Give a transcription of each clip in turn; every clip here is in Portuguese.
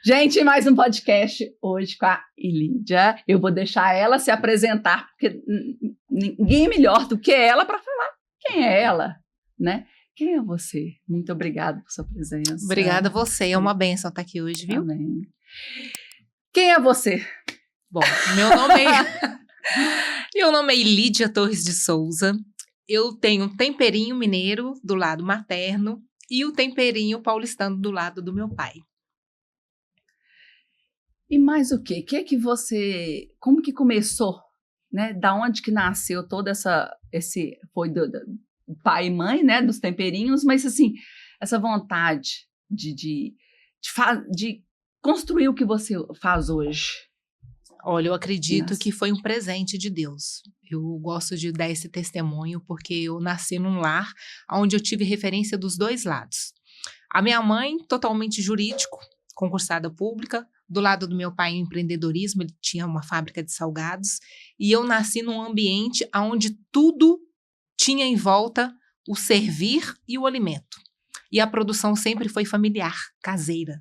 Gente, mais um podcast hoje com a Ilídia. Eu vou deixar ela se apresentar, porque ninguém é melhor do que ela para falar quem é ela, né? Quem é você? Muito obrigada por sua presença. Obrigada a você, é uma bênção estar aqui hoje, viu? Amém. Quem é você? Bom, meu nome é Ilídia Torres de Souza. Eu tenho um temperinho mineiro do lado materno e o temperinho paulistano do lado do meu pai. E mais o quê? Como que começou, né? Da onde que nasceu toda foi do pai e mãe, né? Dos temperinhos, mas assim, essa vontade de construir o que você faz hoje. Olha, eu acredito que foi um presente de Deus. Eu gosto de dar esse testemunho porque eu nasci num lar onde eu tive referência dos dois lados. A minha mãe, totalmente jurídico, concursada pública. Do lado do meu pai, em empreendedorismo, ele tinha uma fábrica de salgados. E eu nasci num ambiente onde tudo tinha em volta o servir e o alimento. E a produção sempre foi familiar, caseira.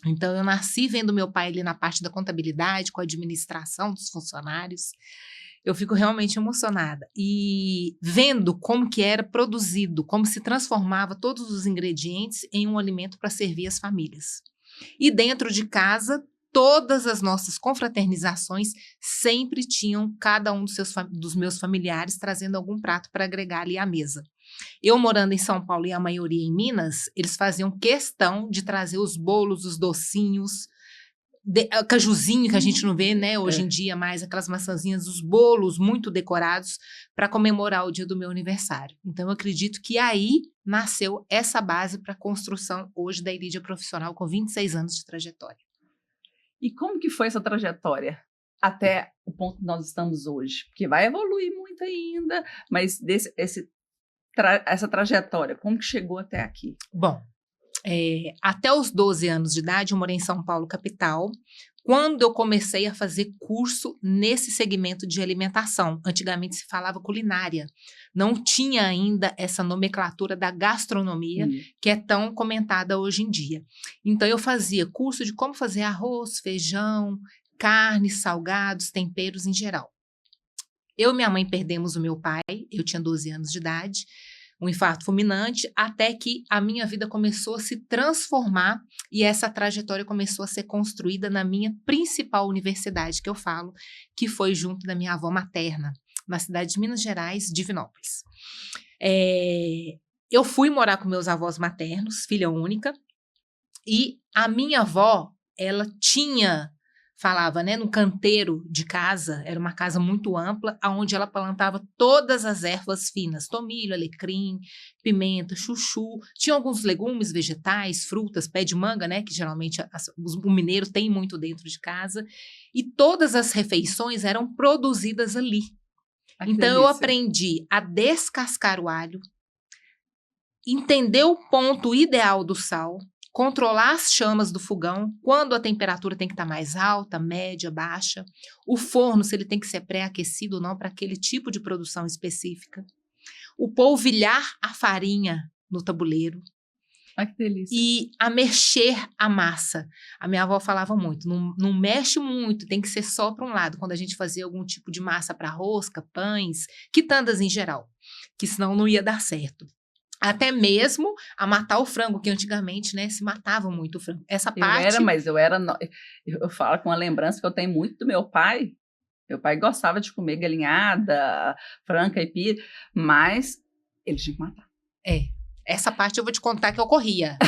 Então, eu nasci vendo meu pai ali na parte da contabilidade, com a administração dos funcionários. Eu fico realmente emocionada. E vendo como que era produzido, como se transformava todos os ingredientes em um alimento para servir as famílias. E dentro de casa, todas as nossas confraternizações sempre tinham cada um dos meus familiares trazendo algum prato para agregar ali à mesa. Eu morando em São Paulo e a maioria em Minas, eles faziam questão de trazer os bolos, os docinhos, cajuzinho que a gente não vê, né, hoje em dia mais, aquelas maçãzinhas, os bolos muito decorados para comemorar o dia do meu aniversário. Então eu acredito que aí nasceu essa base para a construção hoje da Ilídia profissional com 26 anos de trajetória. E como que foi essa trajetória até o ponto que nós estamos hoje? Porque vai evoluir muito ainda, mas essa trajetória, como que chegou até aqui? Bom, até os 12 anos de idade, eu morei em São Paulo, capital, quando eu comecei a fazer curso nesse segmento de alimentação. Antigamente se falava culinária, não tinha ainda essa nomenclatura da gastronomia, que é tão comentada hoje em dia. Então eu fazia curso de como fazer arroz, feijão, carne, salgados, temperos em geral. Eu e minha mãe perdemos o meu pai, eu tinha 12 anos de idade, um infarto fulminante, até que a minha vida começou a se transformar e essa trajetória começou a ser construída na minha principal universidade, que eu falo, que foi junto da minha avó materna, na cidade de Minas Gerais, Divinópolis. Eu fui morar com meus avós maternos, filha única, e a minha avó, ela falava, né, no canteiro de casa, era uma casa muito ampla, onde ela plantava todas as ervas finas, tomilho, alecrim, pimenta, chuchu, tinha alguns legumes, vegetais, frutas, pé de manga, né, que geralmente o mineiro tem muito dentro de casa, e todas as refeições eram produzidas ali. Então eu aprendi a descascar o alho, entender o ponto ideal do sal, controlar as chamas do fogão, quando a temperatura tem que estar mais alta, média, baixa. O forno, se ele tem que ser pré-aquecido ou não, para aquele tipo de produção específica. O polvilhar a farinha no tabuleiro. Ai, que delícia. E a mexer a massa. A minha avó falava muito, não mexe muito, tem que ser só para um lado. Quando a gente fazia algum tipo de massa para rosca, pães, quitandas em geral, que senão não ia dar certo. Até mesmo a matar o frango, que antigamente, né, se matava muito o frango. Essa parte... Eu falo com uma lembrança que eu tenho muito do meu pai. Meu pai gostava de comer galinhada, frango, caipira, mas ele tinha que matar. Essa parte eu vou te contar que ocorria.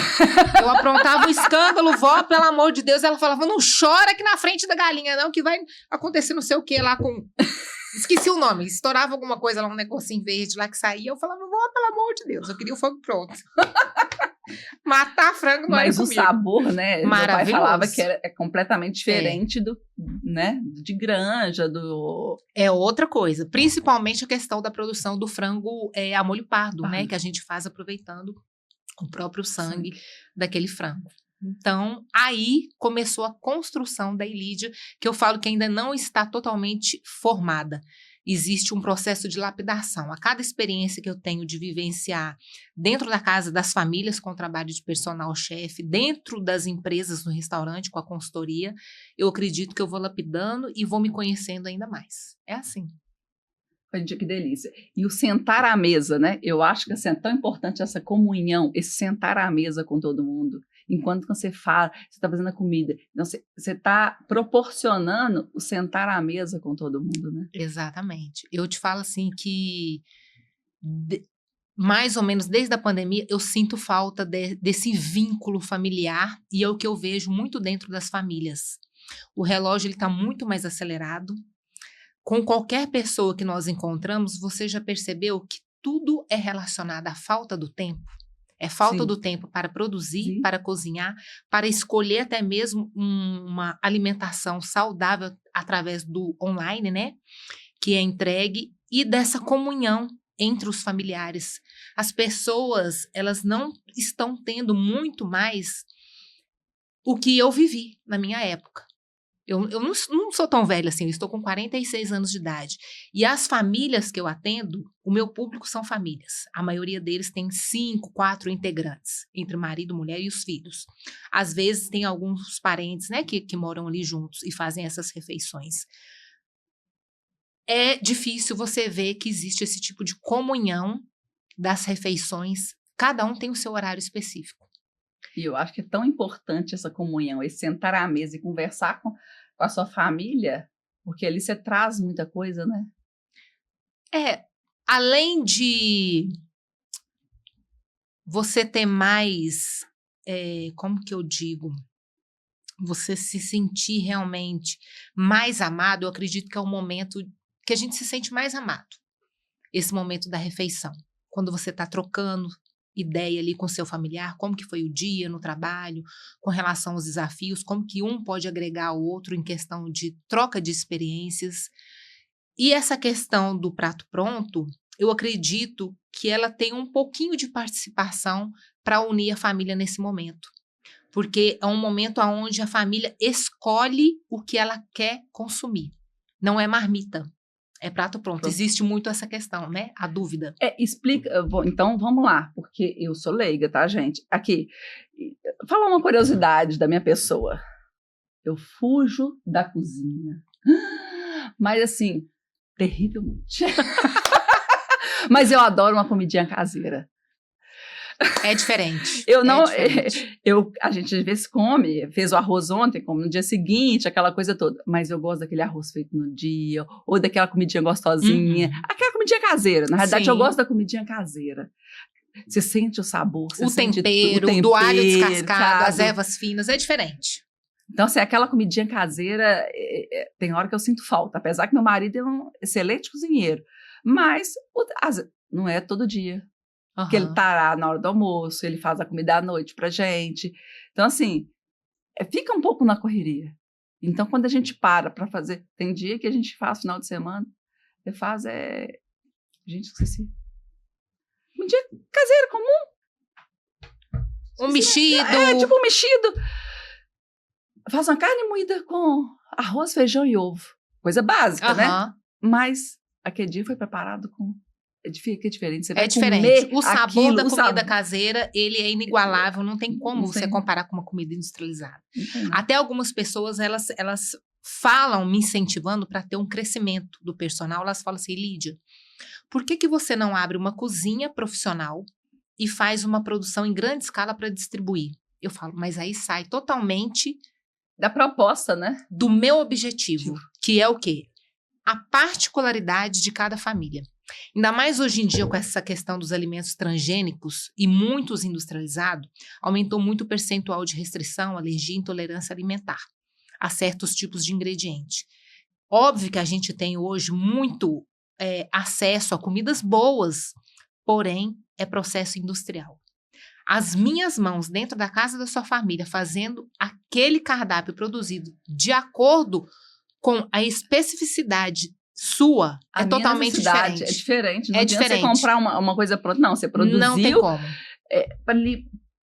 Eu aprontava um escândalo, vó, pelo amor de Deus, ela falava, não chora aqui na frente da galinha não, que vai acontecer não sei o que lá com... Esqueci o nome, estourava alguma coisa lá, um negocinho verde lá que saía, eu falava, vó, pelo amor de Deus, eu queria o fogo pronto. Matar frango não era comigo. Mas o sabor, né, maravilhoso. Meu pai falava que é completamente diferente né, de granja, É outra coisa, principalmente a questão da produção do frango a molho pardo, né, que a gente faz aproveitando o próprio sangue daquele frango. Então, aí começou a construção da Ilídia, que eu falo que ainda não está totalmente formada. existe um processo de lapidação. A cada experiência que eu tenho de vivenciar dentro da casa das famílias com o trabalho de personal chefe, dentro das empresas no restaurante com a consultoria, eu acredito que eu vou lapidando e vou me conhecendo ainda mais. É assim. Gente, que delícia. E o sentar à mesa, né? Eu acho que assim, é tão importante essa comunhão, esse sentar à mesa com todo mundo. Enquanto você fala, você está fazendo a comida. Então, você está proporcionando o sentar à mesa com todo mundo, né? Exatamente. Eu te falo assim que, mais ou menos desde a pandemia, eu sinto falta desse vínculo familiar e é o que eu vejo muito dentro das famílias. O relógio está muito mais acelerado. Com qualquer pessoa que nós encontramos, você já percebeu que tudo é relacionado à falta do tempo? É falta do tempo para produzir, para cozinhar, para escolher até mesmo uma alimentação saudável através do online, né? Que é entregue e dessa comunhão entre os familiares. As pessoas, elas não estão tendo muito mais o que eu vivi na minha época. Eu não sou tão velha assim, eu estou com 46 anos de idade. E as famílias que eu atendo, o meu público são famílias. A maioria deles tem 5, 4 integrantes, entre marido, mulher e os filhos. Às vezes tem alguns parentes, né, que moram ali juntos e fazem essas refeições. É difícil você ver que existe esse tipo de comunhão das refeições. Cada um tem o seu horário específico. E eu acho que é tão importante essa comunhão, esse sentar à mesa e conversar com a sua família, porque ali você traz muita coisa, né? Além de você ter mais, como que eu digo? Você se sentir realmente mais amado, eu acredito que é o momento que a gente se sente mais amado. Esse momento da refeição. Quando você está trocando ideia ali com seu familiar, como que foi o dia no trabalho, com relação aos desafios, como que um pode agregar ao outro em questão de troca de experiências. E essa questão do prato pronto, eu acredito que ela tem um pouquinho de participação para unir a família nesse momento. Porque é um momento onde a família escolhe o que ela quer consumir. Não é marmita. É prato pronto. Existe muito essa questão, né? A dúvida. Explica. Então, vamos lá, porque eu sou leiga, tá, gente? Aqui, fala uma curiosidade da minha pessoa. Eu fujo da cozinha. Mas, assim, terrivelmente. Mas eu adoro uma comidinha caseira. É diferente. A gente às vezes come, fez o arroz ontem, come no dia seguinte, aquela coisa toda. Mas eu gosto daquele arroz feito no dia, ou daquela comidinha gostosinha. Aquela comidinha caseira. Na realidade, eu gosto da comidinha caseira. Você sente o sabor, o tempero, do alho descascado, as ervas finas, é diferente. Então, assim, aquela comidinha caseira, tem hora que eu sinto falta. Apesar que meu marido é um excelente cozinheiro. Mas não é todo dia. Porque ele tá lá na hora do almoço, ele faz a comida à noite pra gente. Então, assim, fica um pouco na correria. Então, quando a gente para fazer... Tem dia que a gente faz final de semana, você faz, gente, esqueci. Um dia caseiro, comum. Um mexido. Tipo um mexido. Faz uma carne moída com arroz, feijão e ovo. Coisa básica, né? Mas aquele dia foi preparado com... Fica diferente. Você vai diferente. O sabor da comida caseira, ele é inigualável. Não tem como você comparar com uma comida industrializada. Até algumas pessoas, elas falam, me incentivando para ter um crescimento do personal. Elas falam assim, Lídia, por que você não abre uma cozinha profissional e faz uma produção em grande escala para distribuir? Eu falo, mas aí sai totalmente... da proposta, né? Do meu objetivo, que é o quê? A particularidade de cada família. Ainda mais hoje em dia com essa questão dos alimentos transgênicos e muitos industrializados, aumentou muito o percentual de restrição, alergia e intolerância alimentar a certos tipos de ingrediente. Óbvio que a gente tem hoje muito acesso a comidas boas, porém é processo industrial. As minhas mãos dentro da casa da sua família fazendo aquele cardápio produzido de acordo com a especificidade sua é totalmente diferente. É diferente. Não é adianta diferente. Você comprar uma coisa pronta. Não, você produziu. Não tem como.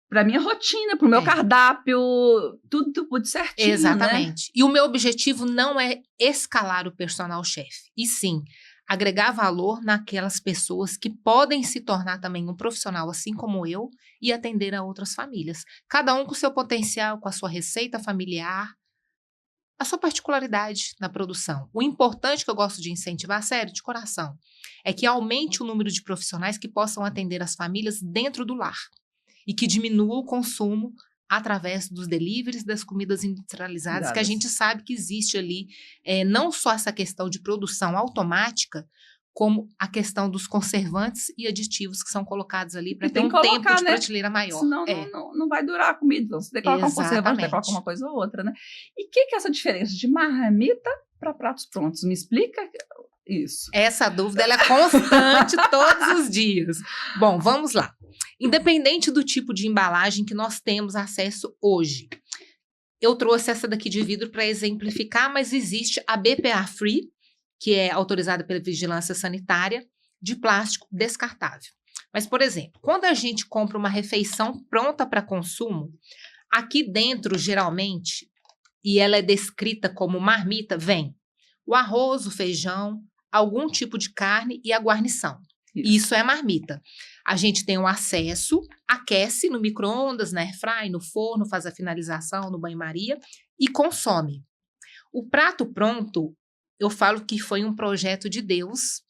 Para minha rotina, para o meu cardápio, tudo certinho. Exatamente. Né? E o meu objetivo não é escalar o personal chef, e sim agregar valor naquelas pessoas que podem se tornar também um profissional, assim como eu, e atender a outras famílias. Cada um com o seu potencial, com a sua receita familiar, a sua particularidade na produção. O importante que eu gosto de incentivar, sério, de coração, é que aumente o número de profissionais que possam atender as famílias dentro do lar e que diminua o consumo através dos deliveries, das comidas industrializadas, que a gente sabe que existe ali, não só essa questão de produção automática, como a questão dos conservantes e aditivos que são colocados ali para ter um tempo de prateleira maior. Senão não vai durar a comida. Então, você tem que colocar um conservante, tem que colocar uma coisa ou outra, né? E o que é essa diferença de marmita para pratos prontos? Me explica isso. Essa dúvida ela é constante todos os dias. Bom, vamos lá. Independente do tipo de embalagem que nós temos acesso hoje, eu trouxe essa daqui de vidro para exemplificar, mas existe a BPA Free, que é autorizada pela Vigilância Sanitária, de plástico descartável. Mas, por exemplo, quando a gente compra uma refeição pronta para consumo, aqui dentro, geralmente, e ela é descrita como marmita, vem o arroz, o feijão, algum tipo de carne e a guarnição. Isso é marmita. A gente tem o acesso, aquece no micro-ondas, na airfry, no forno, faz a finalização no banho-maria e consome. O prato pronto, eu falo que foi um projeto de Deus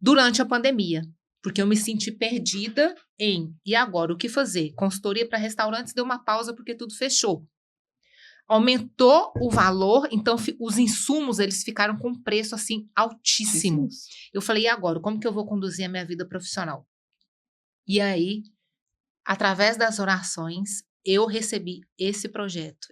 durante a pandemia, porque eu me senti perdida e agora, o que fazer? Consultoria para restaurantes deu uma pausa porque tudo fechou. Aumentou o valor, então os insumos, eles ficaram com preço, assim, altíssimo. Eu falei, e agora? Como que eu vou conduzir a minha vida profissional? E aí, através das orações, eu recebi esse projeto.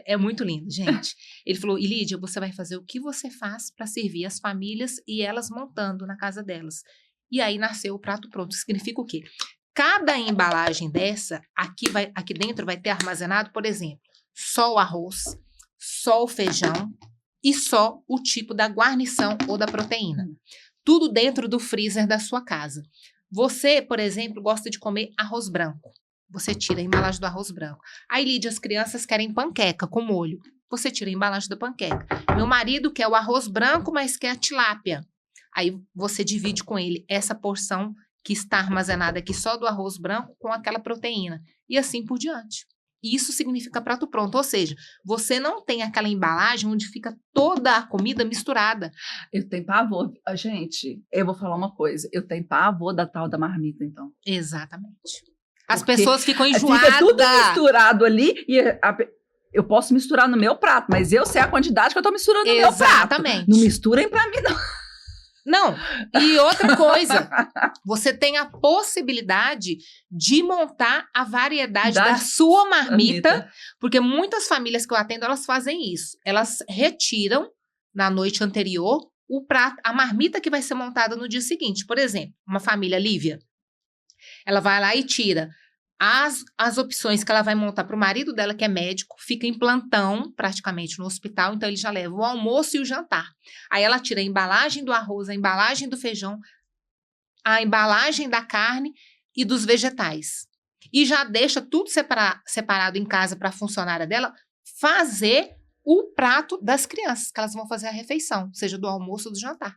É muito lindo, gente. Ele falou, e Lídia, você vai fazer o que você faz para servir as famílias e elas montando na casa delas. E aí nasceu o prato pronto. Significa o quê? Cada embalagem dessa, aqui dentro vai ter armazenado, por exemplo, só o arroz, só o feijão e só o tipo da guarnição ou da proteína. Tudo dentro do freezer da sua casa. Você, por exemplo, gosta de comer arroz branco. Você tira a embalagem do arroz branco. Aí, Lídia, as crianças querem panqueca com molho. Você tira a embalagem da panqueca. Meu marido quer o arroz branco, mas quer a tilápia. Aí, você divide com ele essa porção que está armazenada aqui só do arroz branco com aquela proteína. E assim por diante. Isso significa prato pronto. Ou seja, você não tem aquela embalagem onde fica toda a comida misturada. Eu tenho pavor. Gente, eu vou falar uma coisa. Eu tenho pavor da tal da marmita, então. Exatamente. As pessoas ficam enjoadas. Fica tudo misturado ali e eu posso misturar no meu prato, mas eu sei a quantidade que eu tô misturando no meu prato. Exatamente. Não misturem pra mim, não. Não. E outra coisa, você tem a possibilidade de montar a variedade da sua marmita, porque muitas famílias que eu atendo, elas fazem isso. Elas retiram, na noite anterior, o prato, a marmita que vai ser montada no dia seguinte. Por exemplo, uma família Lívia, ela vai lá e tira as opções que ela vai montar para o marido dela, que é médico, fica em plantão, praticamente, no hospital, então ele já leva o almoço e o jantar. Aí ela tira a embalagem do arroz, a embalagem do feijão, a embalagem da carne e dos vegetais. E já deixa tudo separado em casa para a funcionária dela fazer o prato das crianças, que elas vão fazer a refeição, seja do almoço ou do jantar.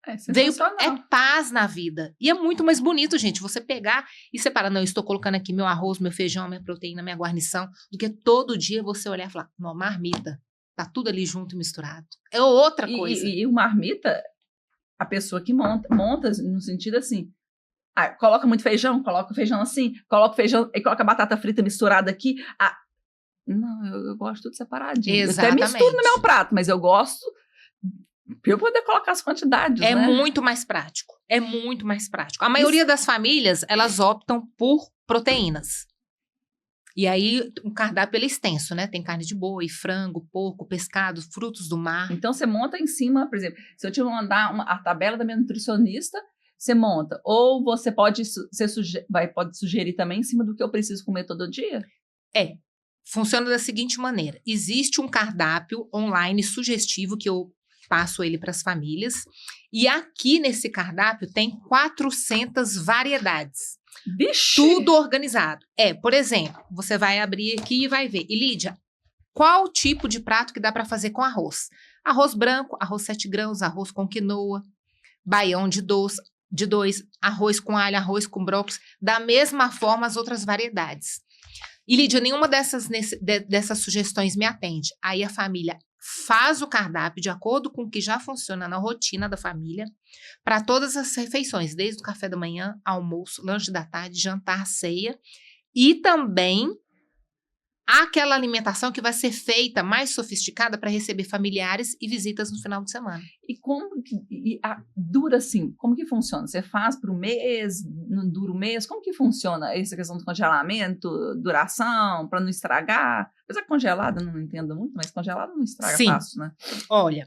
É paz na vida. E é muito mais bonito, gente, você pegar e separar. Não, eu estou colocando aqui meu arroz, meu feijão, minha proteína, minha guarnição, do que todo dia você olhar e falar, não, marmita, tá tudo ali junto e misturado. É outra coisa. E o marmita, a pessoa que monta no sentido assim, coloca muito feijão, coloca o feijão assim, coloca o feijão e coloca a batata frita misturada aqui. Não, eu gosto tudo separadinho. Exatamente. Eu até misturo no meu prato, mas eu gosto para eu poder colocar as quantidades, né? Muito mais prático. É muito mais prático. A maioria das famílias, elas optam por proteínas. E aí, o cardápio é extenso, né? Tem carne de boi, frango, porco, pescado, frutos do mar. Então, você monta em cima, por exemplo, se eu te mandar a tabela da minha nutricionista, você monta. Ou você pode sugerir também em cima do que eu preciso comer todo dia? Funciona da seguinte maneira. Existe um cardápio online sugestivo que eu passo ele para as famílias. E aqui nesse cardápio tem 400 variedades. Vixe! Tudo organizado. Por exemplo, você vai abrir aqui e vai ver. E Lídia, qual tipo de prato que dá para fazer com arroz? Arroz branco, arroz 7 grãos, arroz com quinoa, baião de dois, arroz com alho, arroz com brócolis, da mesma forma as outras variedades. E, Lídia, nenhuma dessas sugestões me atende. Aí a família faz o cardápio de acordo com o que já funciona na rotina da família, para todas as refeições, desde o café da manhã, almoço, lanche da tarde, jantar, ceia, e também aquela alimentação que vai ser feita mais sofisticada para receber familiares e visitas no final de semana. E como que dura assim? Como que funciona? Você faz para o mês? Não dura o mês? Como que funciona essa questão do congelamento, duração, para não estragar? Apesar que congelada não entendo muito, mas congelada não estraga fácil, né? Olha,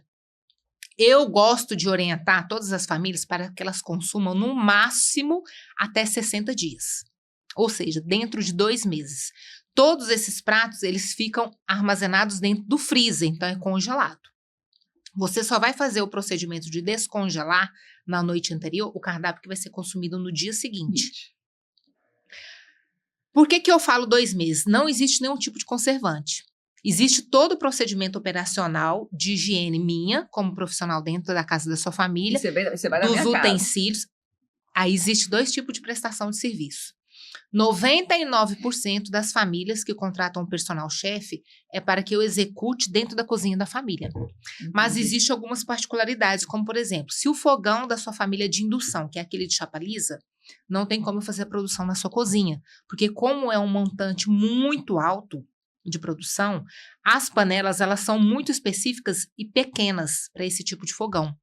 eu gosto de orientar todas as famílias para que elas consumam no máximo até 60 dias. Ou seja, dentro de 2 meses. Todos esses pratos, eles ficam armazenados dentro do freezer, então é congelado. Você só vai fazer o procedimento de descongelar na noite anterior o cardápio que vai ser consumido no dia seguinte. Por que eu falo 2 meses? Não existe nenhum tipo de conservante. Existe todo o procedimento operacional de higiene minha, como profissional dentro da casa da sua família, você vai dos utensílios. Aí existe 2 tipos de prestação de serviço. 99% das famílias que contratam um personal chefe é para que eu execute dentro da cozinha da família. Mas existem algumas particularidades, como por exemplo, se o fogão da sua família é de indução, que é aquele de chapa lisa, não tem como fazer a produção na sua cozinha, porque como é um montante muito alto de produção, as panelas elas são muito específicas e pequenas para esse tipo de fogão.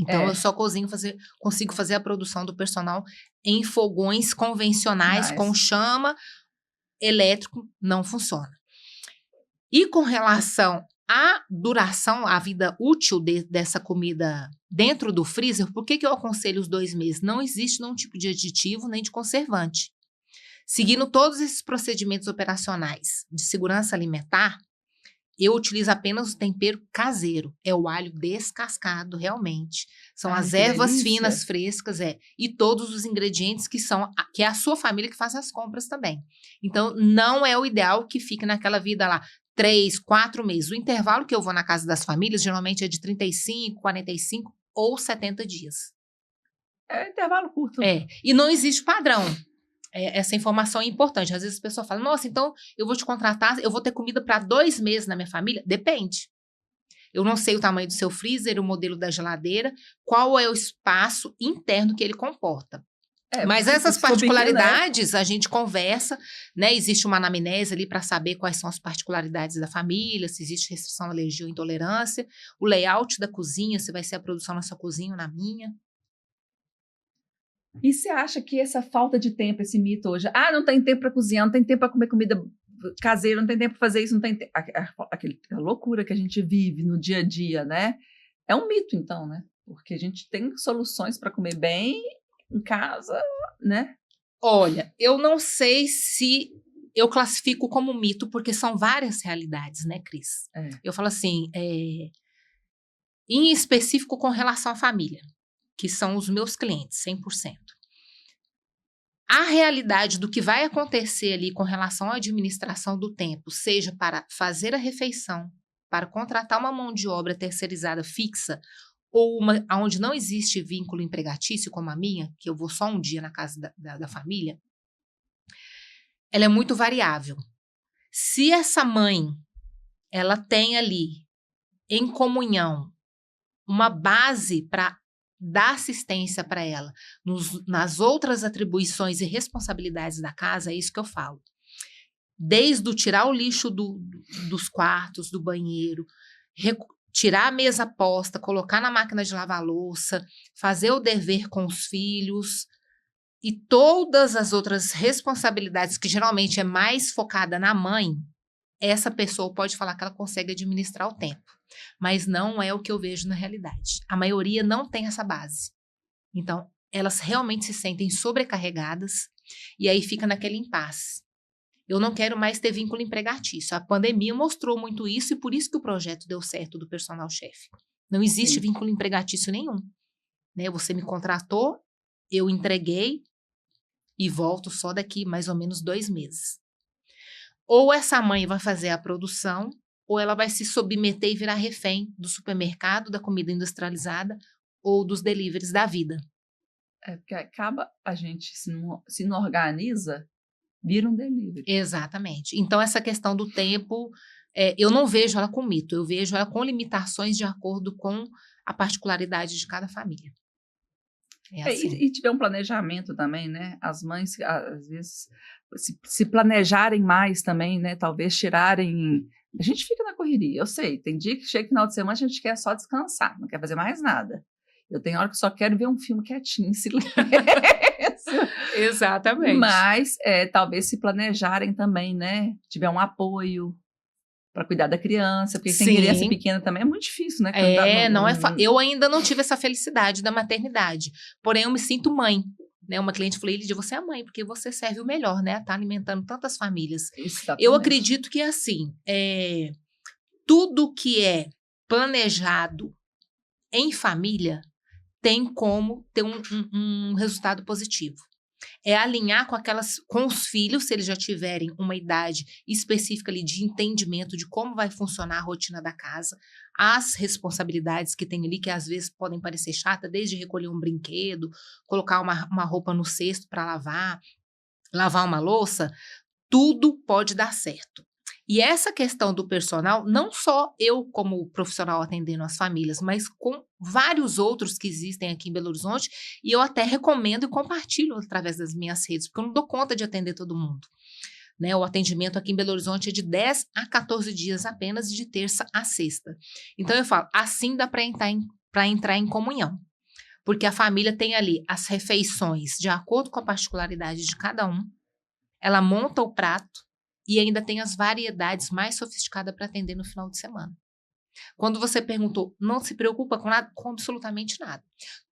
Então, eu só consigo fazer a produção do personal em fogões convencionais, com chama, elétrico, não funciona. E com relação à duração, à vida útil dessa comida dentro do freezer, por que eu aconselho os 2 meses? Não existe nenhum tipo de aditivo nem de conservante. Seguindo todos esses procedimentos operacionais de segurança alimentar, eu utilizo apenas o tempero caseiro. É o alho descascado, realmente. São as ervas finas, frescas, e todos os ingredientes que é a sua família que faz as compras também. Então, não é o ideal que fique naquela vida lá 3, 4 meses. O intervalo que eu vou na casa das famílias, geralmente é de 35, 45 ou 70 dias. É intervalo curto. E não existe padrão. Essa informação é importante. Às vezes a pessoa fala, nossa, então eu vou te contratar, eu vou ter comida para 2 meses na minha família? Depende. Eu não sei o tamanho do seu freezer, o modelo da geladeira, qual é o espaço interno que ele comporta. Mas essas particularidades a gente conversa, né? Existe uma anamnese ali para saber quais são as particularidades da família, se existe restrição, alergia ou intolerância, o layout da cozinha, se vai ser a produção na sua cozinha ou na minha. E você acha que essa falta de tempo, esse mito hoje, não tem tempo para cozinhar, não tem tempo para comer comida caseira, não tem tempo para fazer isso, não tem tempo. A loucura que a gente vive no dia a dia, né? É um mito, então, né? Porque a gente tem soluções para comer bem em casa, né? Olha, eu não sei se eu classifico como mito, porque são várias realidades, né, Cris? Eu falo assim, em específico com relação à família, que são os meus clientes, 100%. A realidade do que vai acontecer ali com relação à administração do tempo, seja para fazer a refeição, para contratar uma mão de obra terceirizada fixa, ou uma onde não existe vínculo empregatício, como a minha, que eu vou só um dia na casa da família, ela é muito variável. Se essa mãe, ela tem ali, em comunhão, uma base para dar assistência para ela nas outras atribuições e responsabilidades da casa, é isso que eu falo. Desde o tirar o lixo dos quartos, do banheiro, tirar a mesa posta, colocar na máquina de lavar louça, fazer o dever com os filhos e todas as outras responsabilidades que geralmente é mais focada na mãe, essa pessoa pode falar que ela consegue administrar o tempo. Mas não é o que eu vejo na realidade. A maioria não tem essa base. Então, elas realmente se sentem sobrecarregadas e aí fica naquele impasse. Eu não quero mais ter vínculo empregatício. A pandemia mostrou muito isso e por isso que o projeto deu certo do personal chefe. Não existe vínculo empregatício nenhum. Né? Você me contratou, eu entreguei e volto só daqui mais ou menos 2 meses. Ou essa mãe vai fazer a produção ou ela vai se submeter e virar refém do supermercado, da comida industrializada ou dos deliveries da vida. Porque acaba a gente, se não organiza, vira um delivery. Exatamente. Então, essa questão do tempo, eu não vejo ela com mito, eu vejo ela com limitações de acordo com a particularidade de cada família. É assim. E tiver um planejamento também, né? As mães, às vezes, se planejarem mais também, né? Talvez tirarem... A gente fica na correria, eu sei. Tem dia que chega no final de semana, a gente quer só descansar, não quer fazer mais nada. Eu tenho hora que só quero ver um filme quietinho, em silêncio. Exatamente. Mas talvez se planejarem também, né? Tiver um apoio para cuidar da criança, porque tem criança pequena também é muito difícil, né? Eu ainda não tive essa felicidade da maternidade, porém eu me sinto mãe, né? Uma cliente falou, Lídia, você é mãe, porque você serve o melhor, né? Tá alimentando tantas famílias. Exatamente. Eu acredito que assim, tudo que é planejado em família tem como ter um resultado positivo. É alinhar com os filhos, se eles já tiverem uma idade específica ali de entendimento de como vai funcionar a rotina da casa, as responsabilidades que tem ali, que às vezes podem parecer chata, desde recolher um brinquedo, colocar uma roupa no cesto para lavar uma louça, tudo pode dar certo. E essa questão do personal, não só eu como profissional atendendo as famílias, mas com vários outros que existem aqui em Belo Horizonte, e eu até recomendo e compartilho através das minhas redes, porque eu não dou conta de atender todo mundo. Né? O atendimento aqui em Belo Horizonte é de 10 a 14 dias apenas, de terça a sexta. Então eu falo, assim dá para entrar em comunhão. Porque a família tem ali as refeições de acordo com a particularidade de cada um, ela monta o prato, e ainda tem as variedades mais sofisticadas para atender no final de semana. Quando você perguntou, não se preocupa com nada? Com absolutamente nada.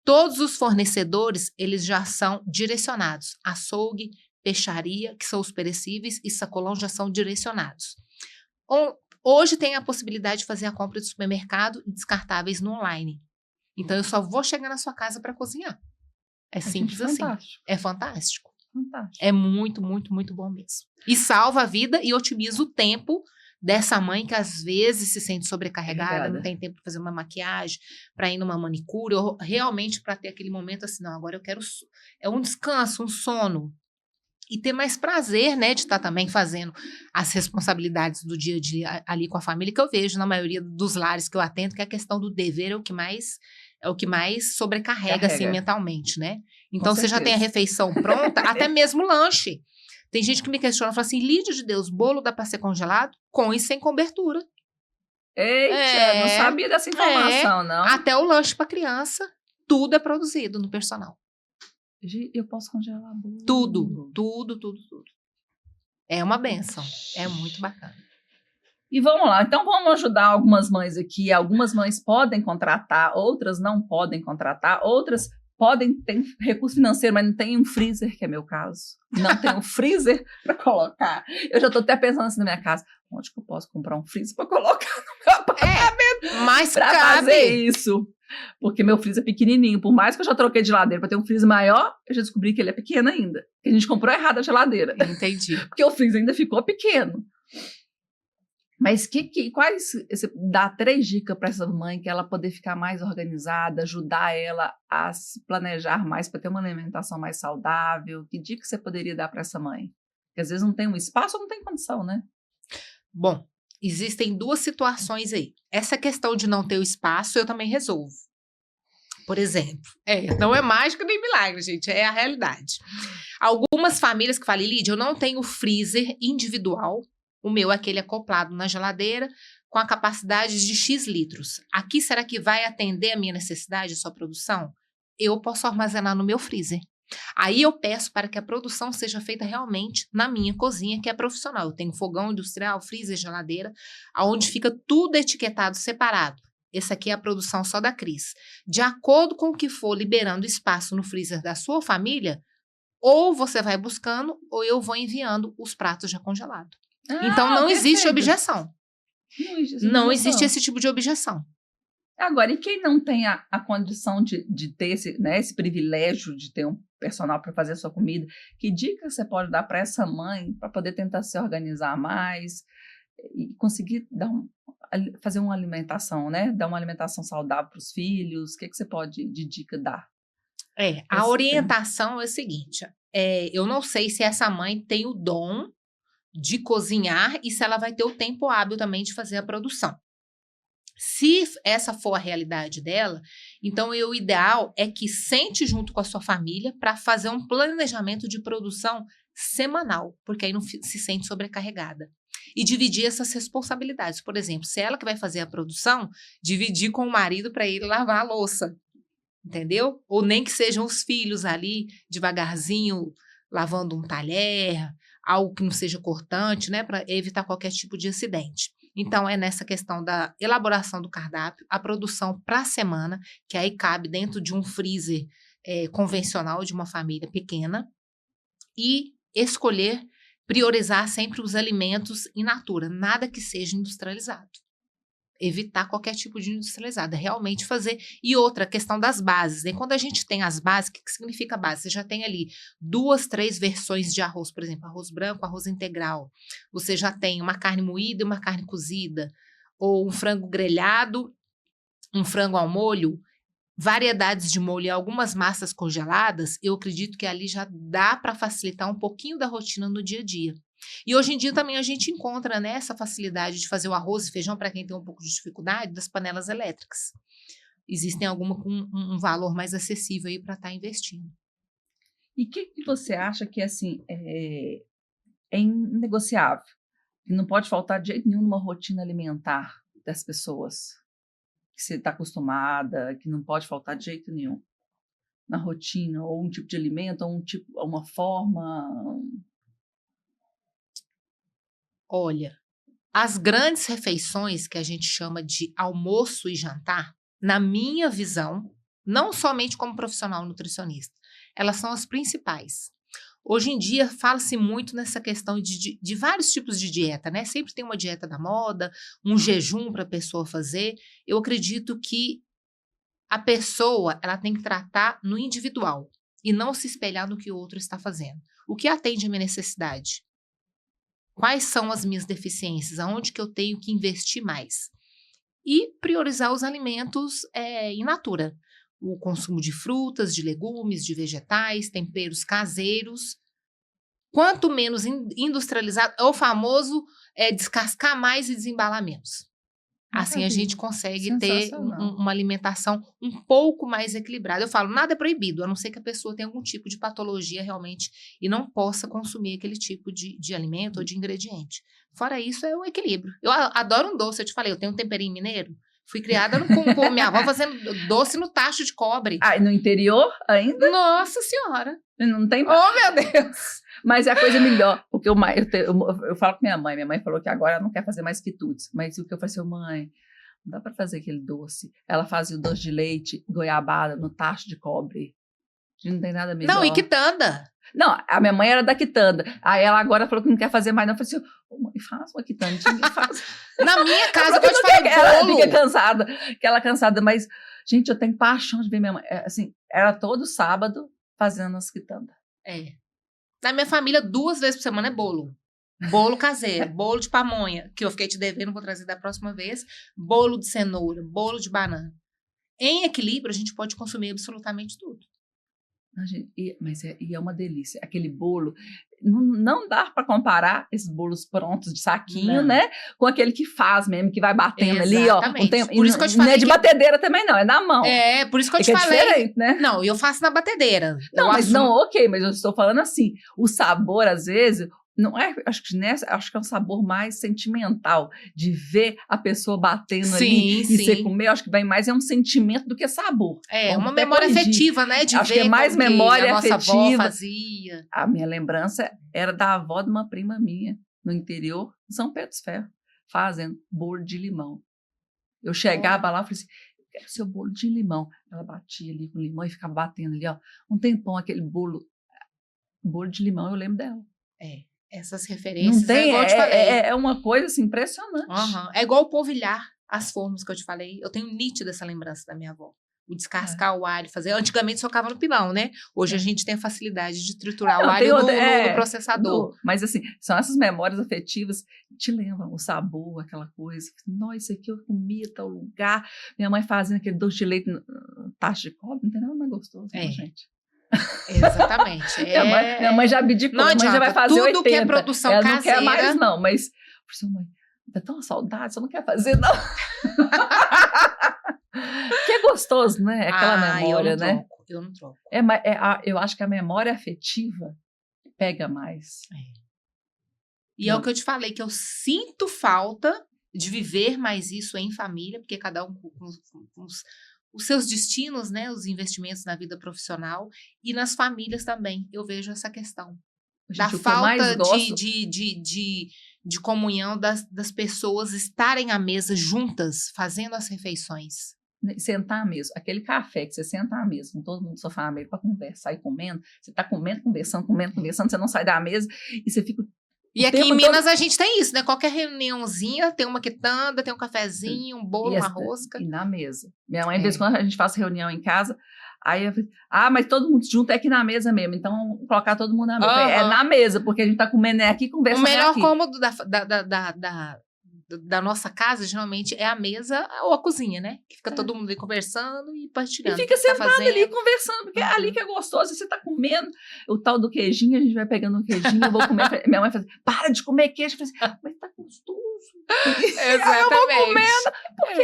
Todos os fornecedores, eles já são direcionados. Açougue, peixaria, que são os perecíveis, e sacolão já são direcionados. Hoje tem a possibilidade de fazer a compra de supermercado e descartáveis no online. Então, eu só vou chegar na sua casa para cozinhar. É simples assim. Fantástico. É fantástico. Fantástico. É muito, muito, muito bom mesmo. E salva a vida e otimiza o tempo dessa mãe que às vezes se sente sobrecarregada, não tem tempo para fazer uma maquiagem, para ir numa manicure, ou realmente para ter aquele momento assim, não, agora eu quero... É um descanso, um sono. E ter mais prazer, né, de estar também fazendo as responsabilidades do dia a dia ali com a família, que eu vejo na maioria dos lares que eu atendo, que a questão do dever é o que mais sobrecarrega, assim, mentalmente, né? Então, você já tem a refeição pronta, até mesmo lanche. Tem gente que me questiona, fala assim, Lídia de Deus, bolo dá para ser congelado? Com e sem cobertura. Eita, não sabia dessa informação, não. Até o lanche para criança, tudo é produzido no personal. Eu posso congelar bolo? Tudo. É uma bênção, é muito bacana. E vamos lá, então vamos ajudar algumas mães aqui. Algumas mães podem contratar, outras não podem contratar, outras podem ter recurso financeiro, mas não tem um freezer, que é meu caso. Não tem um freezer para colocar. Eu já estou até pensando assim na minha casa, onde que eu posso comprar um freezer para colocar no meu apartamento? Mas para fazer isso. Porque meu freezer é pequenininho. Por mais que eu já troquei de geladeira para ter um freezer maior, eu já descobri que ele é pequeno ainda. Que a gente comprou errado a geladeira. Entendi. Porque o freezer ainda ficou pequeno. Mas quais você dá 3 dicas para essa mãe que ela poder ficar mais organizada, ajudar ela a se planejar mais para ter uma alimentação mais saudável? Que dica você poderia dar para essa mãe? Porque às vezes não tem um espaço ou não tem condição, né? Bom, existem 2 situações aí. Essa questão de não ter o espaço, eu também resolvo. Por exemplo, não é mágica nem milagre, gente, é a realidade. Algumas famílias que falam, Lídia, eu não tenho freezer individual. O meu é aquele acoplado na geladeira com a capacidade de X litros. Aqui, será que vai atender a minha necessidade, a sua produção? Eu posso armazenar no meu freezer. Aí eu peço para que a produção seja feita realmente na minha cozinha, que é profissional. Eu tenho fogão industrial, freezer, geladeira, onde fica tudo etiquetado separado. Essa aqui é a produção só da Cris. De acordo com o que for liberando espaço no freezer da sua família, ou você vai buscando, ou eu vou enviando os pratos já congelados. Então, não existe objeção. Não existe esse tipo de objeção. Agora, e quem não tem a condição de ter esse privilégio de ter um personal para fazer a sua comida, que dica você pode dar para essa mãe para poder tentar se organizar mais? e conseguir fazer uma alimentação, né? Dar uma alimentação saudável para os filhos. O que você pode de dica dar? A orientação é o seguinte, eu não sei se essa mãe tem o dom de cozinhar e se ela vai ter o tempo hábil também de fazer a produção. Se essa for a realidade dela, então o ideal é que sente junto com a sua família para fazer um planejamento de produção semanal, porque aí não se sente sobrecarregada. E dividir essas responsabilidades. Por exemplo, se ela que vai fazer a produção, dividir com o marido para ele lavar a louça, entendeu? Ou nem que sejam os filhos ali, devagarzinho, lavando um talher, algo que não seja cortante, né, para evitar qualquer tipo de acidente. Então, é nessa questão da elaboração do cardápio, a produção para a semana, que aí cabe dentro de um freezer convencional de uma família pequena, e escolher, priorizar sempre os alimentos in natura, nada que seja industrializado. Evitar qualquer tipo de industrializado, realmente fazer. E outra, questão das bases, né? Quando a gente tem as bases, o que significa base? Você já tem ali 2, 3 versões de arroz, por exemplo, arroz branco, arroz integral. Você já tem uma carne moída e uma carne cozida, ou um frango grelhado, um frango ao molho, variedades de molho e algumas massas congeladas. Eu acredito que ali já dá para facilitar um pouquinho da rotina no dia a dia. E hoje em dia também a gente encontra, né, essa facilidade de fazer o arroz e feijão para quem tem um pouco de dificuldade das panelas elétricas. Existem alguma com um valor mais acessível aí para estar investindo. E o que você acha que assim é inegociável, que não pode faltar de jeito nenhum numa rotina alimentar das pessoas que você está acostumada, que não pode faltar de jeito nenhum na rotina, ou um tipo de alimento, ou uma forma? Olha, as grandes refeições que a gente chama de almoço e jantar, na minha visão, não somente como profissional nutricionista, elas são as principais. Hoje em dia fala-se muito nessa questão de vários tipos de dieta, né? Sempre tem uma dieta da moda, um jejum para a pessoa fazer. Eu acredito que a pessoa ela tem que tratar no individual e não se espelhar no que o outro está fazendo. O que atende a minha necessidade? Quais são as minhas deficiências? Aonde que eu tenho que investir mais? E priorizar os alimentos in natura. O consumo de frutas, de legumes, de vegetais, temperos caseiros. Quanto menos industrializado, é o famoso descascar mais e desembalar menos. Assim a gente consegue ter uma alimentação um pouco mais equilibrada. Eu falo, nada é proibido, a não ser que a pessoa tenha algum tipo de patologia realmente e não possa consumir aquele tipo de alimento ou de ingrediente. Fora isso, é o equilíbrio. Eu adoro um doce, eu te falei, eu tenho um temperinho mineiro. Fui criada com minha avó fazendo doce no tacho de cobre. Ah, no interior ainda? Nossa Senhora! Não tem... Oh, meu Deus! Mas é a coisa melhor, porque eu falo com minha mãe falou que agora ela não quer fazer mais quitutes, mas o que eu falei assim, mãe, não dá para fazer aquele doce. Ela fazia o doce de leite, goiabada, no tacho de cobre. Não tem nada melhor. Não, e quitanda. Não, a minha mãe era da quitanda. Aí ela agora falou que não quer fazer mais, não. Eu falei assim, mãe, faz uma quitandinha, faz. Na minha casa, eu te falei, ela fica cansada, cansada, mas, gente, eu tenho paixão de ver minha mãe. Assim, era todo sábado fazendo as quitandas. Na minha família, 2 vezes por semana é bolo. Bolo caseiro, bolo de pamonha, que eu fiquei te devendo, vou trazer da próxima vez. Bolo de cenoura, bolo de banana. Em equilíbrio, a gente pode consumir absolutamente tudo. Mas é uma delícia. Aquele bolo, não dá para comparar esses bolos prontos de saquinho, né? Com aquele que faz mesmo, que vai batendo ali, ó. Por isso que eu te falei. Não é de batedeira também, não, é na mão. Por isso que eu te falei. É diferente, né? Não, eu faço na batedeira. Não, mas eu estou falando assim, o sabor, às vezes, não é, acho que é um sabor mais sentimental, de ver a pessoa batendo ali e você comer, acho que vai mais, é um sentimento do que sabor. Uma memória afetiva, né, de acho ver que é mais memória a nossa afetiva. avó fazia. A minha lembrança era da avó de uma prima minha, no interior, em São Pedro dos Ferros, fazendo bolo de limão. Eu chegava lá e falei assim, quero seu bolo de limão. Ela batia ali com limão e ficava batendo ali, ó, um tempão, aquele bolo de limão, eu lembro dela. Essas referências, não tem, igual eu te falei. É uma coisa assim, impressionante. É igual o polvilhar, as formas que eu te falei. Eu tenho nítida essa lembrança da minha avó. o descascar o alho, fazer. Antigamente socava no pilão, né? Hoje a gente tem a facilidade de triturar o Não, tem alho outra- no processador. Mas assim, são essas memórias afetivas que te lembram o sabor, aquela coisa. Nossa, isso aqui eu comi em tal lugar. Minha mãe fazendo aquele doce de leite, taxa de cobre, não tem nada mais gostoso, não, gente. Exatamente. Minha mãe já abdicou, Não minha mãe já vai adianta, fazer tudo 80. que é produção ela caseira. não quer mais, não, mas sua mãe, dá tão saudade, você não quer fazer, não. Que é gostoso, né? Aquela memória, eu não né? troco, eu não troco. Eu acho que a memória afetiva pega mais. E é o que eu te falei, que eu sinto falta de viver mais isso em família, porque cada um com os seus destinos, né? Os investimentos na vida profissional e nas famílias também. Eu vejo essa questão. Da falta de comunhão das pessoas estarem à mesa juntas, fazendo as refeições. Sentar mesmo, aquele café que você senta à mesa com todo mundo da sua família para conversar e comendo, você está comendo, conversando, você não sai da mesa e você fica. E aqui em Minas a gente tem isso, né? Qualquer reuniãozinha tem uma quitanda, tem um cafezinho, um bolo, uma rosca. E na mesa. Minha mãe, de vez em quando a gente faz reunião em casa, aí eu falei, mas todo mundo junto é aqui na mesa mesmo, então colocar todo mundo na mesa. É na mesa, porque a gente tá comendo aqui, conversando aqui. O melhor cômodo da nossa casa, geralmente, é a mesa ou a cozinha, né? Que fica todo mundo ali conversando e partilhando. E fica sentado ali conversando, porque é ali que é gostoso. Você tá comendo o tal do queijinho, a gente vai pegando o queijinho, eu vou comer. Minha mãe fala, para de comer queijo. Eu falei, mas tá gostoso. Exatamente. Eu vou comendo, porque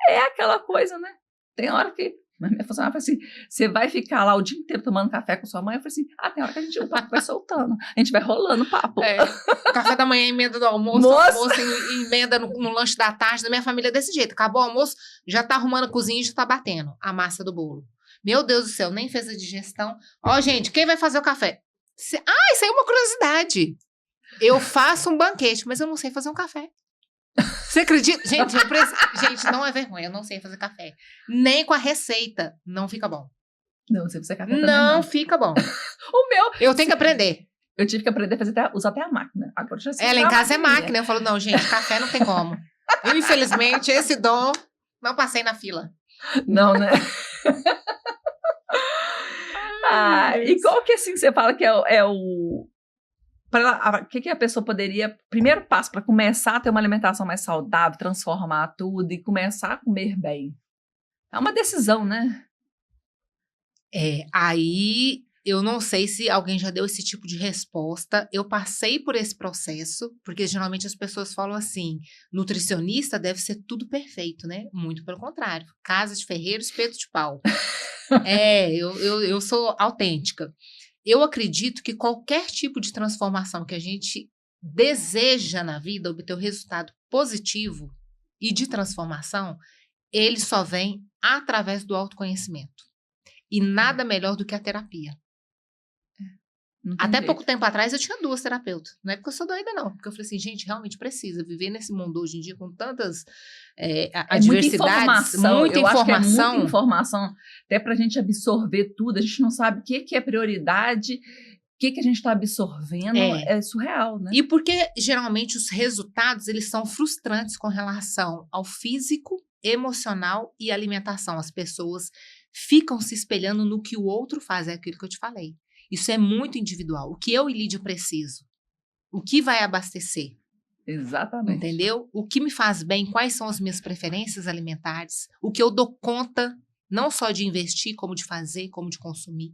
é aquela coisa, né? Tem hora que Mas minha funcionária falou assim, você vai ficar lá o dia inteiro tomando café com sua mãe? Eu falei assim, tem hora que o papo vai soltando, a gente vai rolando o papo. Café da manhã emenda do almoço, almoço emenda no lanche da tarde, da minha família é desse jeito. Acabou o almoço, já tá arrumando a cozinha e já tá batendo a massa do bolo. Meu Deus do céu, nem fez a digestão. Gente, quem vai fazer o café? Isso aí é uma curiosidade. Eu faço um banquete, mas eu não sei fazer um café. Você acredita? Gente, não é vergonha, eu não sei fazer café. Nem com a receita, não fica bom. Não, você precisa café também não fica bom. O meu... Eu tenho que aprender. Eu tive que aprender a fazer usar até a máquina. Agora já sei. Ela em casa é máquina. Eu falo, não, gente, café não tem como. Infelizmente, esse dom, não passei na fila. Não, né? E qual que assim você fala que é o... O que a pessoa poderia... Primeiro passo para começar a ter uma alimentação mais saudável, transformar tudo e começar a comer bem. É uma decisão, né? Aí eu não sei se alguém já deu esse tipo de resposta. Eu passei por esse processo, porque geralmente as pessoas falam assim, nutricionista deve ser tudo perfeito, né? Muito pelo contrário. Casa de ferreiro, espeto de pau. Eu sou autêntica. Eu acredito que qualquer tipo de transformação que a gente deseja na vida, obter um resultado positivo e de transformação, ele só vem através do autoconhecimento. E nada melhor do que a terapia. Até pouco tempo atrás eu tinha 2 terapeutas. Não é porque eu sou doida, não. Porque eu falei assim, gente, realmente precisa viver nesse mundo hoje em dia com tantas adversidades. Muita informação. Muita informação. Até para a gente absorver tudo. A gente não sabe o que é prioridade, o que a gente está absorvendo. É surreal, né? E porque, geralmente, os resultados eles são frustrantes com relação ao físico, emocional e alimentação. As pessoas ficam se espelhando no que o outro faz. É aquilo que eu te falei. Isso é muito individual. O que eu e Lídia preciso? O que vai abastecer? Exatamente. Entendeu? O que me faz bem? Quais são as minhas preferências alimentares? O que eu dou conta, não só de investir, como de fazer, como de consumir.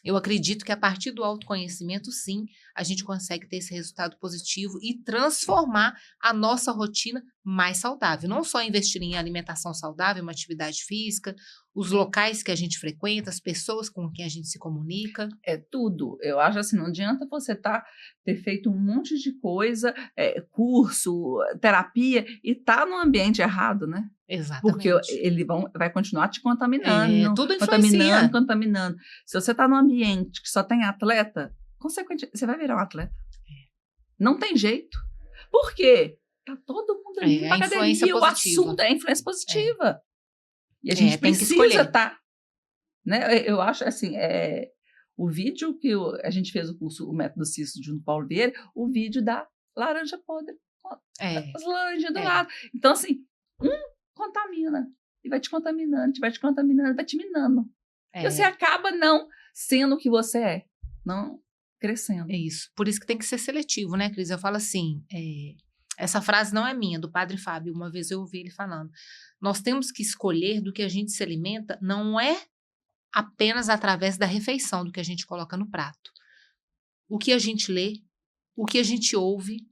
Eu acredito que a partir do autoconhecimento, sim, a gente consegue ter esse resultado positivo e transformar a nossa rotina mais saudável. Não só investir em alimentação saudável, uma atividade física, os locais que a gente frequenta, as pessoas com quem a gente se comunica. É tudo. Eu acho assim, não adianta você ter feito um monte de coisa, curso, terapia, e no ambiente errado, né? Exatamente. Porque ele vai continuar te contaminando. Tudo influencia. Contaminando. Se você está num ambiente que só tem atleta, consequentemente, você vai virar um atleta. Não tem jeito. Por quê? Tá todo mundo ali pra academia, positiva. O assunto é a influência positiva. E a gente precisa estar. Né? Eu acho assim, o vídeo que a gente fez o curso, o Método Cício junto com o Paulo Vieira, o vídeo da laranja podre. As laranjas do lado. Então, assim, contamina. e vai te contaminando, vai te minando. É, E você acaba não sendo o que você é, não crescendo. é isso. Por isso que tem que ser seletivo, né, Cris? Eu falo assim, essa frase não é minha, do Padre Fábio. Uma vez eu ouvi ele falando. Nós temos que escolher do que a gente se alimenta, não é apenas através da refeição, do que a gente coloca no prato. O que a gente lê, o que a gente ouve,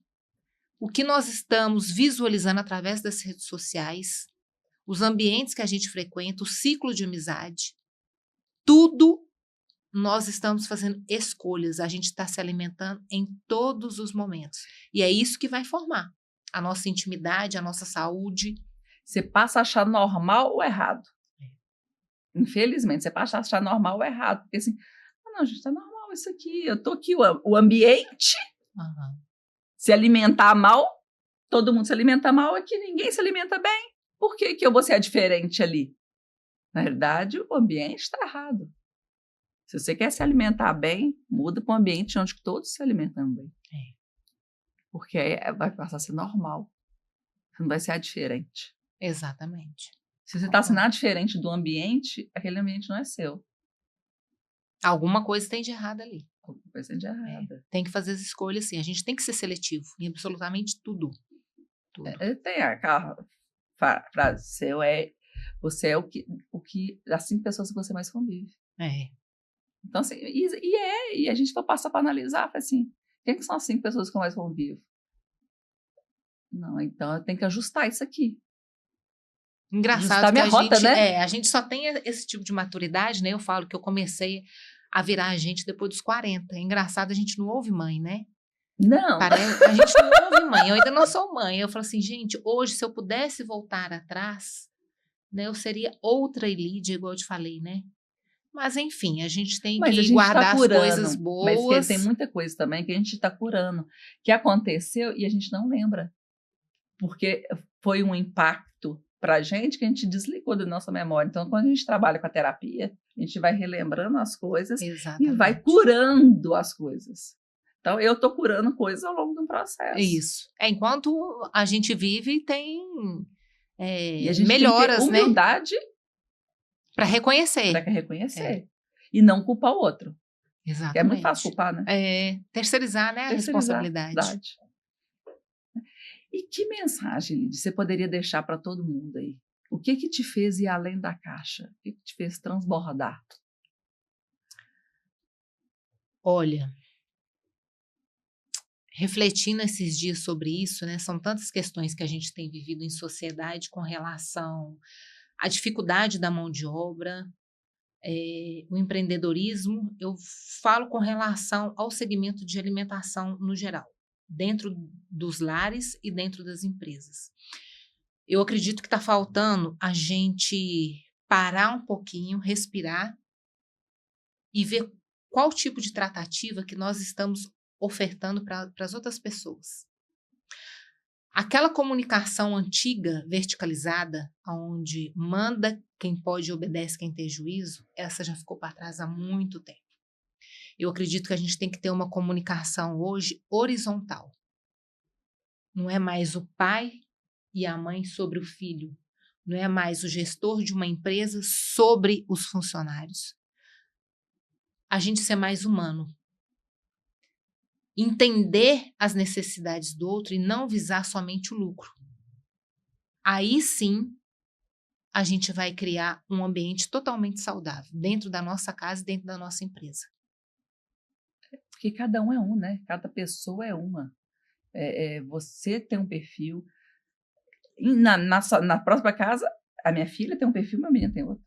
o que nós estamos visualizando através das redes sociais, os ambientes que a gente frequenta, o ciclo de amizade, tudo nós estamos fazendo escolhas, a gente está se alimentando em todos os momentos. E é isso que vai formar a nossa intimidade, a nossa saúde. Você passa a achar normal ou errado. Infelizmente, você passa a achar normal ou errado. Porque assim, não, gente, tá normal isso aqui. Eu tô aqui, o ambiente se alimentar mal, todo mundo se alimenta mal, aqui ninguém se alimenta bem. Por que eu vou ser diferente ali? Na verdade, o ambiente está errado. Se você quer se alimentar bem, muda para um ambiente onde todos se alimentam bem. Porque aí vai passar a ser normal. Você não vai ser a diferente. Exatamente. Se você está sendo a diferente do ambiente, aquele ambiente não é seu. Alguma coisa tem de errado ali. Alguma coisa tem de errada. Tem que fazer as escolhas, sim. A gente tem que ser seletivo em absolutamente tudo. Tem aquela frase, você é o que das 5 pessoas que você mais convive. Então, assim, e a gente vai passar para analisar, fala assim, quem que são as 5 pessoas que eu mais convivo? Não, então eu tenho que ajustar isso aqui. Engraçado que a gente só tem esse tipo de maturidade, né? Eu falo que eu comecei a virar a gente depois dos 40. É engraçado, a gente não ouve mãe, né? Não. A gente não ouve mãe. Eu ainda não sou mãe. Eu falo assim, gente, hoje, se eu pudesse voltar atrás, né, eu seria outra Elídia, igual eu te falei, né? Mas, enfim, a gente tem que guardar as coisas boas. Mas tem muita coisa também que a gente está curando, que aconteceu e a gente não lembra. Porque foi um impacto para a gente que a gente desligou da nossa memória. Então, quando a gente trabalha com a terapia, a gente vai relembrando as coisas e vai curando as coisas. Então, eu estou curando coisas ao longo do processo. É isso. Enquanto a gente vive, tem e a gente melhoras, tem que ter humildade, né? Para reconhecer. Para reconhecer. E não culpar o outro. Exatamente. É muito fácil culpar, né? Terceirizar, né? A responsabilidade. E que mensagem, Lídia, você poderia deixar para todo mundo aí? O que te fez ir além da caixa? O que te fez transbordar? Olha, refletindo esses dias sobre isso, né? São tantas questões que a gente tem vivido em sociedade com relação à dificuldade da mão de obra, o empreendedorismo. Eu falo com relação ao segmento de alimentação no geral, dentro dos lares e dentro das empresas. Eu acredito que está faltando a gente parar um pouquinho, respirar e ver qual tipo de tratativa que nós estamos ofertando para as outras pessoas. Aquela comunicação antiga, verticalizada, onde manda quem pode e obedece quem tem juízo, essa já ficou para trás há muito tempo. Eu acredito que a gente tem que ter uma comunicação hoje horizontal. Não é mais o pai e a mãe sobre o filho. Não é mais o gestor de uma empresa sobre os funcionários. A gente ser mais humano. Entender as necessidades do outro e não visar somente o lucro. Aí sim, a gente vai criar um ambiente totalmente saudável dentro da nossa casa e dentro da nossa empresa. Porque cada um é um, né? Cada pessoa é uma. Você tem um perfil. Na próxima casa, a minha filha tem um perfil, minha menina tem outro.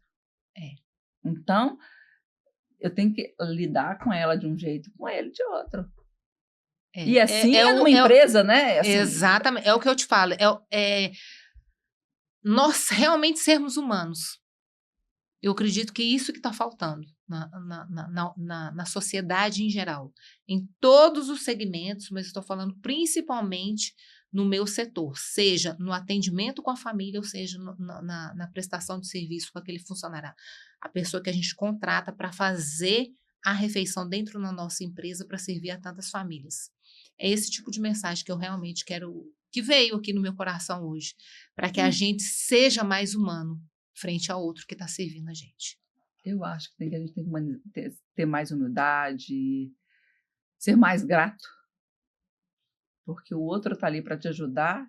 Então, eu tenho que lidar com ela de um jeito, com ele de outro. E assim numa empresa, né? Assim, exatamente. É o que eu te falo. Nós realmente sermos humanos. Eu acredito que isso que está faltando na sociedade em geral. Em todos os segmentos, mas estou falando principalmente no meu setor, seja no atendimento com a família, ou seja na prestação de serviço com aquele funcionário. A pessoa que a gente contrata para fazer a refeição dentro da nossa empresa para servir a tantas famílias. É esse tipo de mensagem que eu realmente quero, que veio aqui no meu coração hoje, para que a gente seja mais humano. frente ao outro que está servindo a gente. Eu acho que a gente tem que ter mais humildade, ser mais grato, porque o outro está ali para te ajudar.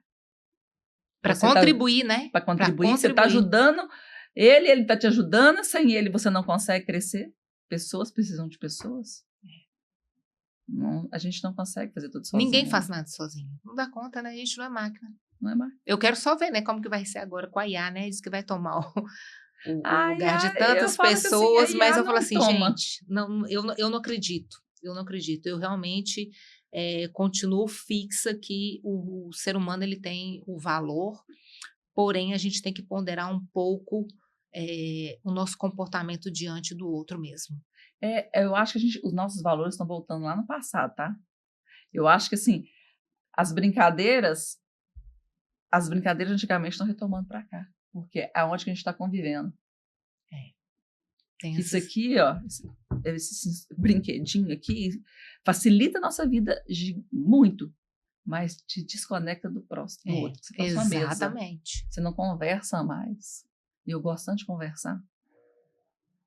Para contribuir, né? Para contribuir. Você está ajudando ele está te ajudando, sem ele você não consegue crescer. Pessoas precisam de pessoas. Não, a gente não consegue fazer tudo sozinho. Ninguém faz nada sozinho. Não dá conta, né? A gente não é máquina. Não é máquina. Eu quero só ver, né, como que vai ser agora com a IA, né? Diz que vai tomar o lugar de tantas pessoas, assim, mas eu falo assim, gente, não, eu não acredito. Eu não acredito. Eu realmente continuo fixa que o ser humano ele tem o valor, porém a gente tem que ponderar um pouco o nosso comportamento diante do outro mesmo. Eu acho que os nossos valores estão voltando lá no passado, tá? Eu acho que, assim, as brincadeiras antigamente estão retomando para cá, porque é onde que a gente está convivendo. Isso aqui, ó, esse brinquedinho aqui, facilita a nossa vida muito, mas te desconecta do próximo, do outro. Você tá exatamente. Você não conversa mais. E eu gosto tanto de conversar.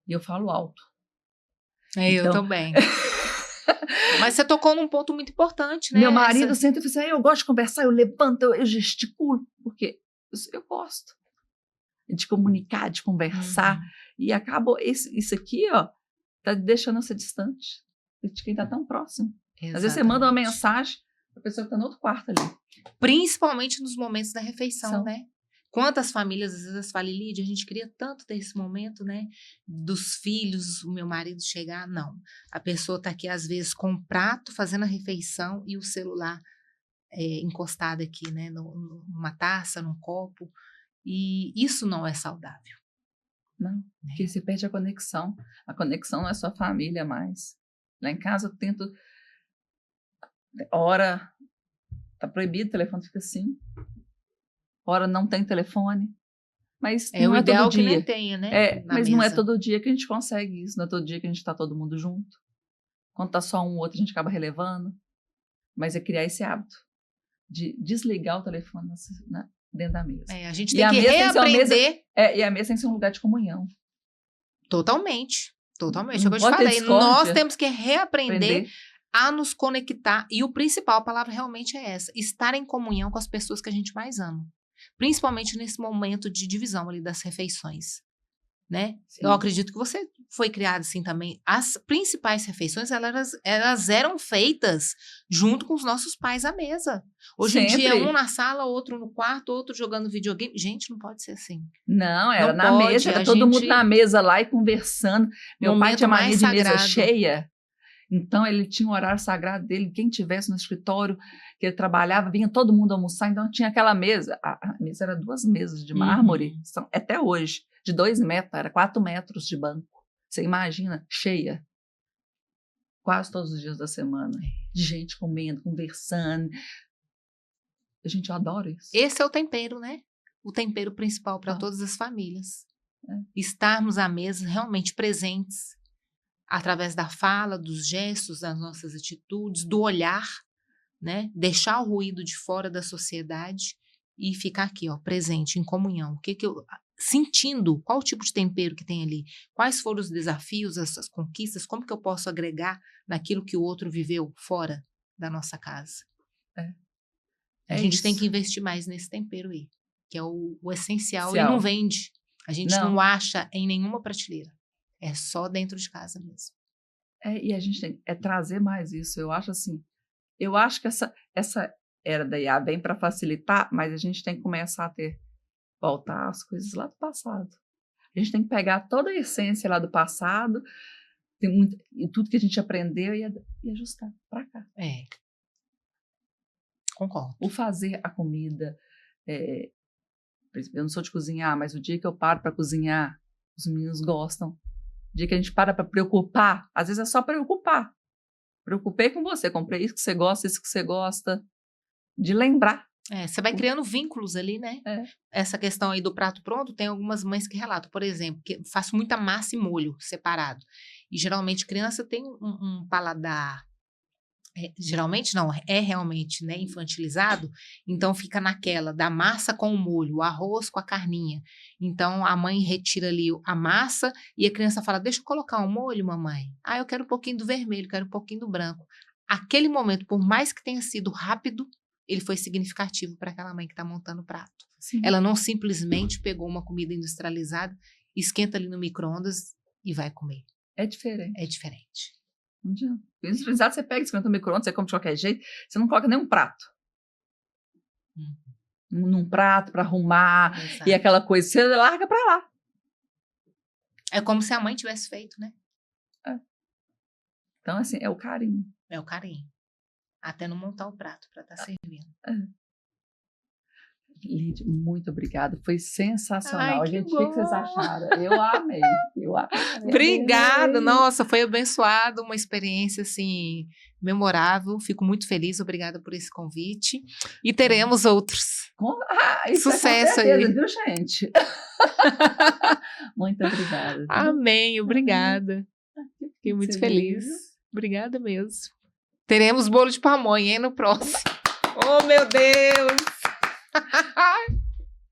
E eu falo alto. Eu também. Mas você tocou num ponto muito importante, né? Meu marido senta e fala assim, eu gosto de conversar, eu levanto, eu gesticulo, porque eu gosto de comunicar, de conversar, e acaba isso aqui, ó, tá deixando você distante de quem tá tão próximo. Exatamente. Às vezes você manda uma mensagem pra pessoa que tá no outro quarto ali. Principalmente nos momentos da refeição, né? Quantas famílias, às vezes, falam, Lídia, a gente queria tanto ter esse momento, né? Dos filhos, o meu marido chegar. Não. A pessoa tá aqui, às vezes, com um prato, fazendo a refeição e o celular encostado aqui, né? Numa taça, num copo. E isso não é saudável. Não, porque você perde a conexão. A conexão não é só família mais. Lá em casa eu tento... Hora... Tá proibido, o telefone fica assim. Hora não tem telefone. Mas não o é ideal todo dia. Que nem tenha, né? Mas não é todo dia que a gente consegue isso. Não é todo dia que a gente tá todo mundo junto. Quando tá só um ou outro, a gente acaba relevando. Mas é criar esse hábito de desligar o telefone dentro da mesa. A gente tem que reaprender. E a mesa tem que ser um lugar de comunhão. Totalmente. Totalmente. É o que eu te falei. Nós temos que reaprender a nos conectar. E o principal, a palavra realmente é essa. Estar em comunhão com as pessoas que a gente mais ama. Principalmente nesse momento de divisão ali das refeições. Né? Eu acredito que você foi criado assim também. As principais refeições, elas eram feitas junto com os nossos pais à mesa. Hoje em dia, um na sala, outro no quarto, outro jogando videogame. Gente, não pode ser assim. Não, era na mesa, era todo mundo na mesa lá e conversando. Meu pai tinha mania de mesa cheia. Então, ele tinha um horário sagrado dele. Quem tivesse no escritório que ele trabalhava, vinha todo mundo almoçar. Então, tinha aquela mesa. A mesa era 2 mesas de mármore, até hoje, de 2 metros, era 4 metros de banco. Você imagina, cheia. Quase todos os dias da semana. De gente comendo, conversando. Gente, eu adoro isso. Esse é o tempero, né? O tempero principal para todas as famílias. Estarmos à mesa realmente presentes. Através da fala, dos gestos, das nossas atitudes, do olhar, né? Deixar o ruído de fora da sociedade e ficar aqui, ó, presente, em comunhão. O que eu sentindo, qual o tipo de tempero que tem ali? Quais foram os desafios, as conquistas? Como que eu posso agregar naquilo que o outro viveu fora da nossa casa? A gente tem que investir mais nesse tempero aí, que é o essencial e não vende. A gente não acha em nenhuma prateleira. É só dentro de casa mesmo. E a gente tem trazer mais isso. Eu acho assim, que essa era da IA vem para facilitar, mas a gente tem que começar a voltar as coisas lá do passado. A gente tem que pegar toda a essência lá do passado, e tudo que a gente aprendeu e ajustar para cá. Concordo. O fazer a comida. Eu não sou de cozinhar, mas o dia que eu paro para cozinhar, os meninos gostam. O dia que a gente para preocupar, às vezes é só preocupar. Preocupei com você, comprei isso que você gosta, isso que você gosta. De lembrar. Você vai criando vínculos ali, né? Essa questão aí do prato pronto, tem algumas mães que relatam, por exemplo, que faço muita massa e molho separado. E geralmente criança tem um paladar geralmente não, é realmente, né, infantilizado, então fica naquela da massa com o molho, o arroz com a carninha. Então a mãe retira ali a massa e a criança fala: deixa eu colocar um molho, mamãe. Ah, eu quero um pouquinho do vermelho, quero um pouquinho do branco. Aquele momento, por mais que tenha sido rápido, ele foi significativo para aquela mãe que está montando o prato. Sim. Ela não simplesmente pegou uma comida industrializada, esquenta ali no micro-ondas e vai comer. É diferente. É diferente. Não adianta. Industrializado, você pega, esquenta no micro-ondas, você come de qualquer jeito, você não coloca nenhum prato. Num prato para arrumar, Exato. e aquela coisa, você larga para lá. É como se a mãe tivesse feito, né? Então, assim, é o carinho. É o carinho. Até não montar o prato para estar servindo. Lídia, muito obrigada. Foi sensacional. Ai, que Gente, o que vocês bom. acharam? Eu amei. Obrigada, nossa, foi abençoado, uma experiência assim memorável. Fico muito feliz, obrigada por esse convite e teremos outros. Isso Sucesso é com certeza, aí. viu, gente? Muito obrigada. Viu? Amém, obrigada. Fiquei muito Você feliz. viu? Obrigada mesmo. Teremos bolo de pamonha, hein, no próximo. Oh, meu Deus!